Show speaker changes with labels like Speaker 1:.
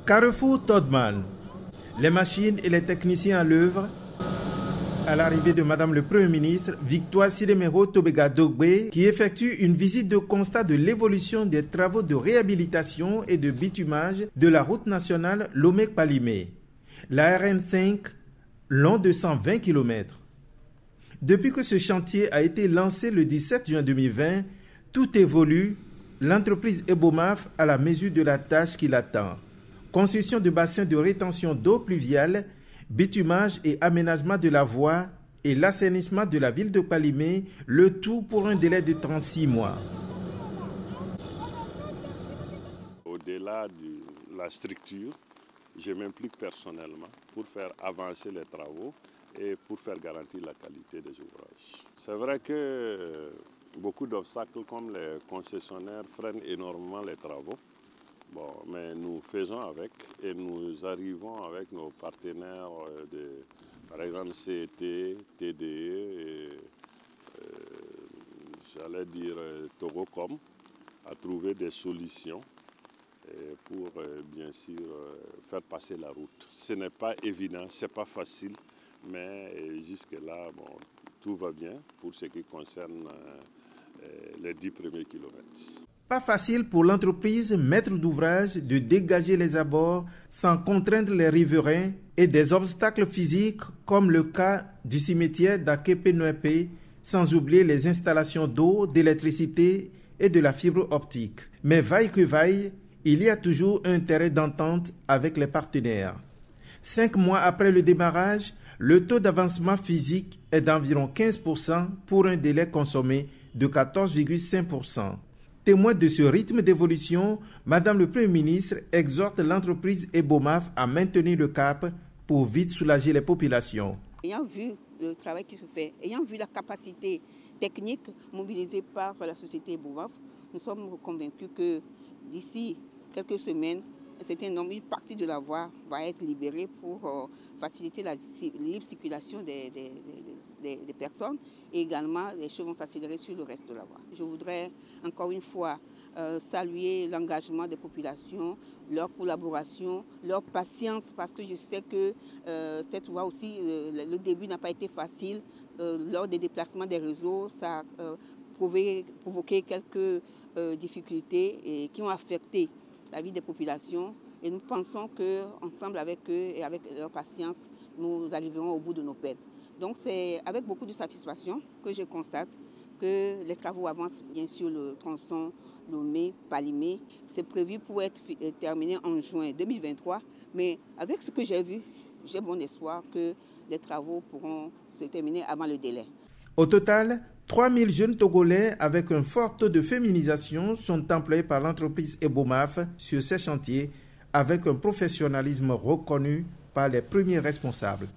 Speaker 1: Carrefour Todman. Les machines et les techniciens à l'œuvre. À l'arrivée de Madame le Premier ministre, Victoire Sidemero Tobega Dogbe, qui effectue une visite de constat de l'évolution des travaux de réhabilitation et de bitumage de la route nationale Lomé-Palimé. La RN5, long de 120 km. Depuis que ce chantier a été lancé le 17 juin 2020, tout évolue, l'entreprise Ebomaf à la mesure de la tâche qui l'attend. Construction de bassins de rétention d'eau pluviale, bitumage et aménagement de la voie et l'assainissement de la ville de Palimé, le tout pour un délai de 36 mois.
Speaker 2: Au-delà de la structure, je m'implique personnellement pour faire avancer les travaux et pour faire garantir la qualité des ouvrages. C'est vrai que beaucoup d'obstacles comme les concessionnaires freinent énormément les travaux. Bon, mais nous faisons avec et nous arrivons avec nos partenaires, par exemple CET, TDE et j'allais dire Torocom, à trouver des solutions pour bien sûr faire passer la route. Ce n'est pas évident, ce n'est pas facile, mais jusque-là, bon, tout va bien pour ce qui concerne les 10 premiers kilomètres.
Speaker 1: Pas facile pour l'entreprise maître d'ouvrage de dégager les abords sans contraindre les riverains et des obstacles physiques comme le cas du cimetière d'Akepe-Noepe, sans oublier les installations d'eau, d'électricité et de la fibre optique. Mais vaille que vaille, il y a toujours un terrain d'entente avec les partenaires. 5 mois après le démarrage, le taux d'avancement physique est d'environ 15% pour un délai consommé de 14,5%. Témoin de ce rythme d'évolution, Madame le Premier ministre exhorte l'entreprise Ebomaf à maintenir le cap pour vite soulager les populations.
Speaker 3: Ayant vu le travail qui se fait, ayant vu la capacité technique mobilisée par la société Ebomaf, nous sommes convaincus que d'ici quelques semaines, une partie de la voie va être libérée pour faciliter la libre circulation des personnes et également les choses vont s'accélérer sur le reste de la voie. Je voudrais encore une fois saluer l'engagement des populations, leur collaboration, leur patience parce que je sais que cette voie aussi, le début n'a pas été facile. Lors des déplacements des réseaux, ça a provoqué quelques difficultés et qui ont affecté la vie des populations et nous pensons qu'ensemble avec eux et avec leur patience, nous arriverons au bout de nos peines. Donc c'est avec beaucoup de satisfaction que je constate que les travaux avancent bien sûr le tronçon Lomé-Palimé. C'est prévu pour être terminé en juin 2023, mais avec ce que j'ai vu, j'ai bon espoir que les travaux pourront se terminer avant le délai.
Speaker 1: Au total, 3000 jeunes Togolais avec un fort taux de féminisation sont employés par l'entreprise Ebomaf sur ces chantiers avec un professionnalisme reconnu par les premiers responsables.